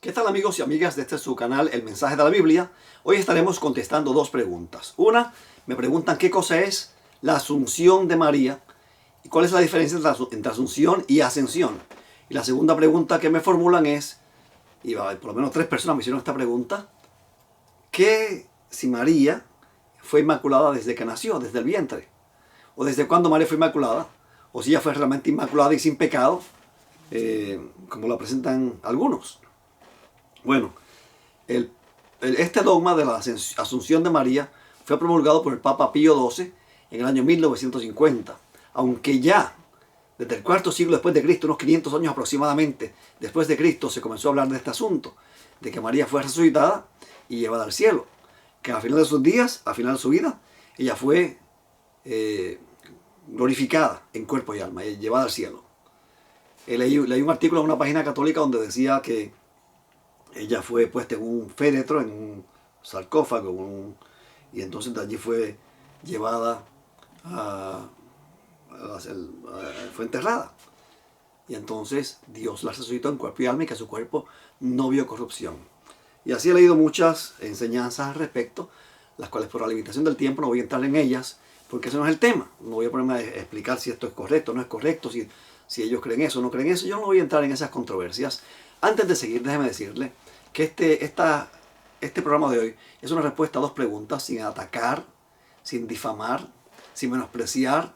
¿Qué tal, amigos y amigas de este su canal El Mensaje de la Biblia? Hoy estaremos contestando dos preguntas. Una, me preguntan qué cosa es la Asunción de María y cuál es la diferencia entre Asunción y Ascensión. Y la segunda pregunta que me formulan es, y por lo menos tres personas me hicieron esta pregunta, que si María fue inmaculada desde que nació, desde el vientre, o desde cuándo María fue inmaculada, o si ella fue realmente inmaculada y sin pecado, como la presentan algunos. Bueno, este dogma de la Asunción de María fue promulgado por el Papa Pío XII en el año 1950, aunque ya desde el cuarto siglo después de Cristo, unos 500 años aproximadamente después de Cristo, se comenzó a hablar de este asunto, de que María fue resucitada y llevada al cielo, que al final de sus días, al final de su vida, ella fue glorificada en cuerpo y alma, y llevada al cielo. Leí un artículo en una página católica donde decía que ella fue puesta en un féretro, en un sarcófago, y entonces de allí fue llevada fue enterrada. Y entonces Dios la resucitó en cuerpo y alma y que su cuerpo no vio corrupción. Y así he leído muchas enseñanzas al respecto, las cuales por la limitación del tiempo no voy a entrar en ellas, porque ese no es el tema. No voy a ponerme a explicar si esto es correcto o no es correcto, si ellos creen eso o no creen eso. Yo no voy a entrar en esas controversias. Antes de seguir, déjeme decirle que este programa de hoy es una respuesta a dos preguntas, sin atacar, sin difamar, sin menospreciar,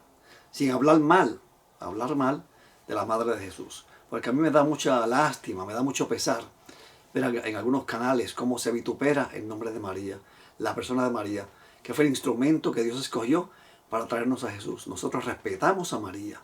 sin hablar mal de la Madre de Jesús. Porque a mí me da mucha lástima, me da mucho pesar ver en algunos canales cómo se vitupera el nombre de María, la persona de María, que fue el instrumento que Dios escogió para traernos a Jesús. Nosotros respetamos a María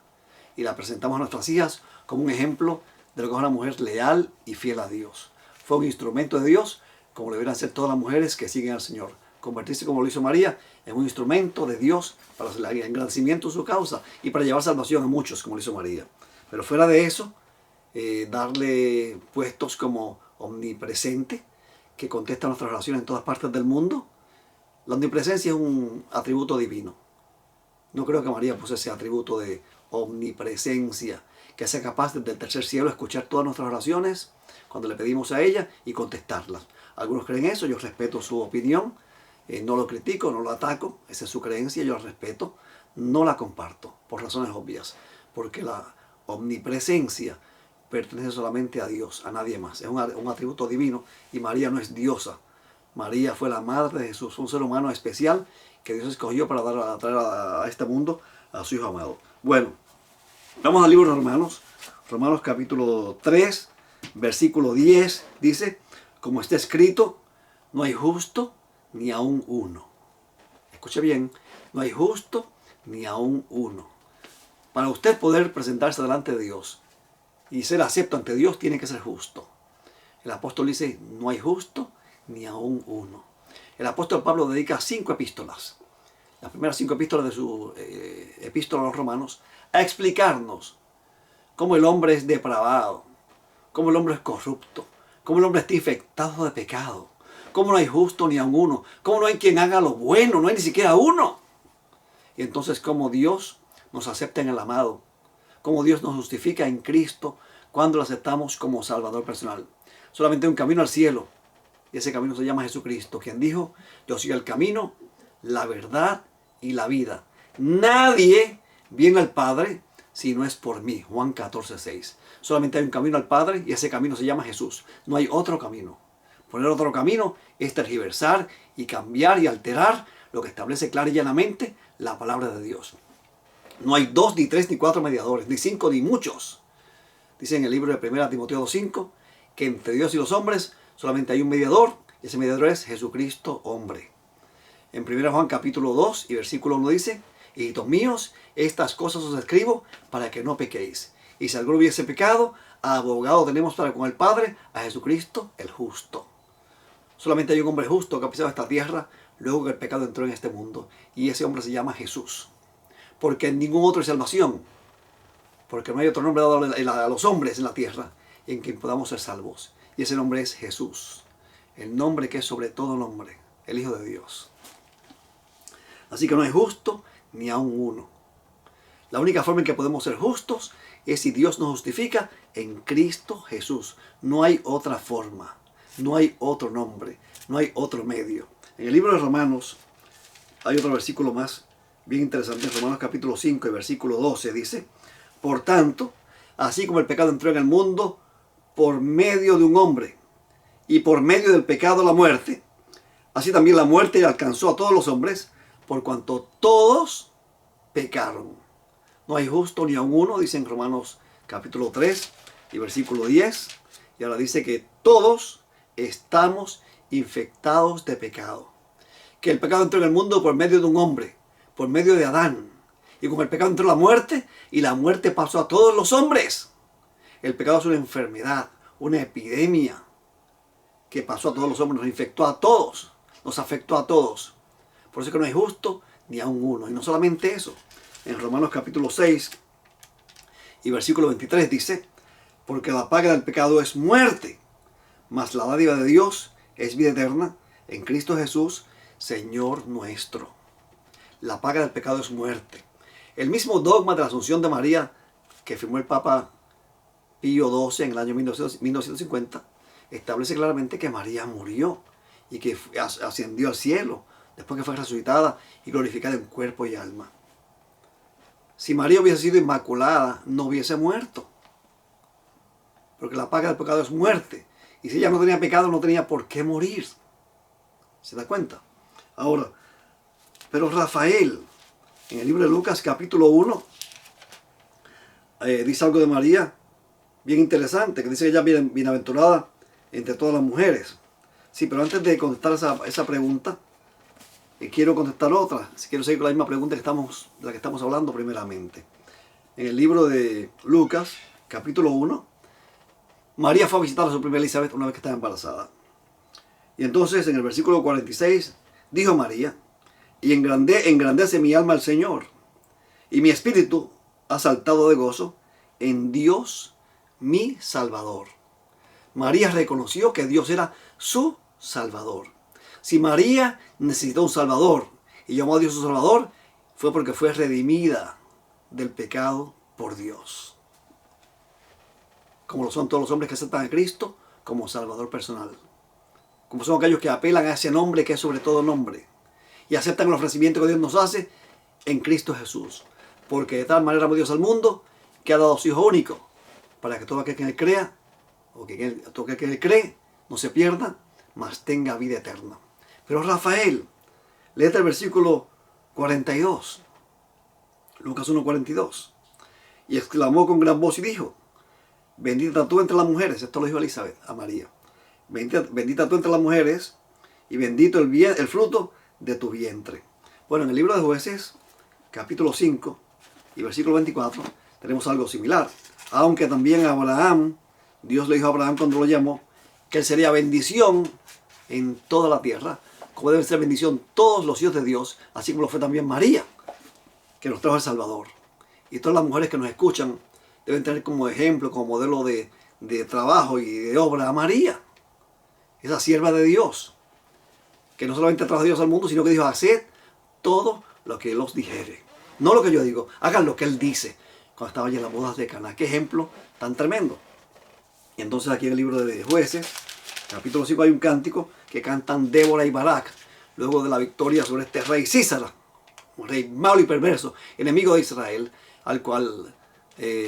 y la presentamos a nuestras hijas como un ejemplo de lo que es una mujer leal y fiel a Dios. Fue un instrumento de Dios, como deberían ser todas las mujeres que siguen al Señor. Convertirse, como lo hizo María, en un instrumento de Dios para el engrandecimiento de su causa y para llevar salvación a muchos, como lo hizo María. Pero fuera de eso, darle puestos como omnipresente, que contesta nuestras oraciones en todas partes del mundo. La omnipresencia es un atributo divino. No creo que María posea ese atributo de omnipresencia, que sea capaz desde el tercer cielo escuchar todas nuestras oraciones cuando le pedimos a ella y contestarlas. Algunos creen eso, yo respeto su opinión, no lo critico, no lo ataco, esa es su creencia, yo la respeto, no la comparto, por razones obvias, porque la omnipresencia pertenece solamente a Dios, a nadie más, es un atributo divino y María no es diosa. María fue la madre de Jesús, un ser humano especial que Dios escogió para traer a este mundo a su Hijo amado. Bueno, vamos al libro de Romanos, Romanos capítulo 3, versículo 10, dice, como está escrito, no hay justo ni aun uno. Escuche bien, no hay justo ni aun uno. Para usted poder presentarse delante de Dios y ser acepto ante Dios, tiene que ser justo. El apóstol dice, no hay justo ni aun uno. El apóstol Pablo dedica 5 epístolas, las primeras 5 epístolas de su epístola a los romanos, a explicarnos cómo el hombre es depravado, cómo el hombre es corrupto, cómo el hombre está infectado de pecado, cómo no hay justo ni aun uno, cómo no hay quien haga lo bueno, no hay ni siquiera uno. Y entonces cómo Dios nos acepta en el amado, cómo Dios nos justifica en Cristo cuando lo aceptamos como Salvador personal. Solamente hay un camino al cielo, y ese camino se llama Jesucristo, quien dijo, yo soy el camino, la verdad y la vida. Nadie viene al Padre si no es por mí. Juan 14:6. Solamente hay un camino al Padre y ese camino se llama Jesús. No hay otro camino. Poner otro camino es tergiversar y cambiar y alterar lo que establece clara y llanamente la palabra de Dios. No hay 2, ni 3, ni 4 mediadores, ni 5, ni muchos. Dice en el libro de 1 Timoteo 2:5 que entre Dios y los hombres solamente hay un mediador, y ese mediador es Jesucristo, hombre. En 1 Juan capítulo 2 y versículo 1 dice, hijitos míos, estas cosas os escribo para que no pequéis. Y si alguno hubiese pecado, abogado tenemos para con el Padre, a Jesucristo el justo. Solamente hay un hombre justo que ha pisado esta tierra luego que el pecado entró en este mundo. Y ese hombre se llama Jesús. Porque en ningún otro hay salvación. Porque no hay otro nombre dado a los hombres en la tierra en quien podamos ser salvos. Y ese nombre es Jesús. El nombre que es sobre todo nombre. El Hijo de Dios. Así que no hay justo ni aun uno. La única forma en que podemos ser justos es si Dios nos justifica en Cristo Jesús. No hay otra forma, no hay otro nombre, no hay otro medio. En el libro de Romanos hay otro versículo más bien interesante. En Romanos capítulo 5 y versículo 12 dice: por tanto, así como el pecado entró en el mundo por medio de un hombre, y por medio del pecado la muerte, así también la muerte alcanzó a todos los hombres, por cuanto todos pecaron. No hay justo ni aun uno, dice en Romanos capítulo 3 y versículo 10. Y ahora dice que todos estamos infectados de pecado. Que el pecado entró en el mundo por medio de un hombre, por medio de Adán. Y con el pecado entró la muerte, y la muerte pasó a todos los hombres. El pecado es una enfermedad, una epidemia que pasó a todos los hombres, nos infectó a todos, nos afectó a todos. Por eso es que no hay justo ni aun uno. Y no solamente eso. En Romanos capítulo 6 y versículo 23 dice: porque la paga del pecado es muerte, mas la dádiva de Dios es vida eterna en Cristo Jesús, Señor nuestro. La paga del pecado es muerte. El mismo dogma de la Asunción de María que firmó el Papa Pío XII en el año 1950 establece claramente que María murió y que ascendió al cielo después que fue resucitada y glorificada en cuerpo y alma. Si María hubiese sido inmaculada, no hubiese muerto, porque la paga del pecado es muerte. Y si ella no tenía pecado, no tenía por qué morir. ¿Se da cuenta? Ahora, pero Rafael, en el libro de Lucas capítulo 1, dice algo de María bien interesante, que dice que ella es bienaventurada entre todas las mujeres. Sí, pero antes de contestar esa pregunta, quiero contestar otra. Si quiero seguir con la misma pregunta de la que estamos hablando primeramente. En el libro de Lucas, capítulo 1, María fue a visitar a su prima Elizabeth una vez que estaba embarazada. Y entonces en el versículo 46 dijo María: y engrandece mi alma al Señor, y mi espíritu ha saltado de gozo en Dios mi Salvador. María reconoció que Dios era su Salvador. Si María necesitó un Salvador y llamó a Dios su Salvador, fue porque fue redimida del pecado por Dios. Como lo son todos los hombres que aceptan a Cristo como Salvador personal. Como son aquellos que apelan a ese nombre que es sobre todo nombre. Y aceptan el ofrecimiento que Dios nos hace en Cristo Jesús. Porque de tal manera amó Dios al mundo que ha dado a su Hijo único, para que todo aquel que en él crea, o que todo aquel que en él cree, no se pierda, mas tenga vida eterna. Pero Rafael, léete el versículo 42, Lucas 1:42, y exclamó con gran voz y dijo: bendita tú entre las mujeres. Esto lo dijo Elizabeth a María: bendita tú entre las mujeres, y bendito el fruto de tu vientre. Bueno, en el libro de Jueces, capítulo 5 y versículo 24, tenemos algo similar. Aunque también a Abraham, Dios le dijo a Abraham cuando lo llamó, que él sería bendición en toda la tierra, como deben ser bendición todos los hijos de Dios, así como lo fue también María, que nos trajo el Salvador. Y todas las mujeres que nos escuchan deben tener como ejemplo, como modelo de trabajo y de obra a María, esa sierva de Dios, que no solamente trajo a Dios al mundo, sino que dijo: haced todo lo que Él os dijere. No lo que yo digo, hagan lo que Él dice. Cuando estaba allí en las bodas de Caná. Qué ejemplo tan tremendo. Y entonces aquí en el libro de Jueces, capítulo 5, hay un cántico que cantan Débora y Barak, luego de la victoria sobre este rey Sísara, un rey malo y perverso, enemigo de Israel, al cual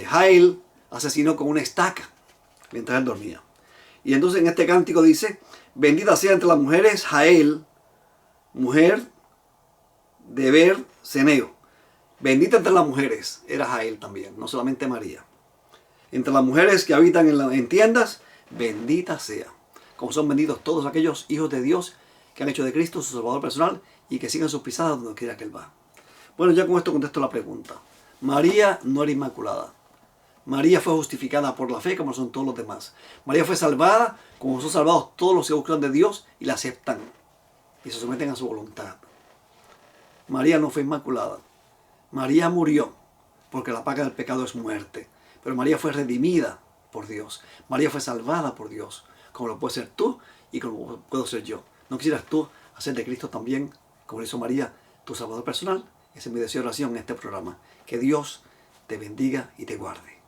Jael asesinó con una estaca mientras él dormía. Y entonces en este cántico dice: bendita sea entre las mujeres Jael, mujer de Ber-Seneo. Bendita entre las mujeres era Jael también, no solamente María. Entre las mujeres que habitan en tiendas, bendita sea. Como son benditos todos aquellos hijos de Dios que han hecho de Cristo su Salvador personal y que sigan sus pisadas donde quiera que Él va. Bueno, ya con esto contesto la pregunta. María no era inmaculada. María fue justificada por la fe como son todos los demás. María fue salvada como son salvados todos los que buscan de Dios y la aceptan y se someten a su voluntad. María no fue inmaculada. María murió porque la paga del pecado es muerte. Pero María fue redimida por Dios. María fue salvada por Dios, como lo puedes ser tú y como puedo ser yo. ¿No quisieras tú hacer de Cristo también, como lo hizo María, tu Salvador personal? Ese es mi deseo de oración en este programa. Que Dios te bendiga y te guarde.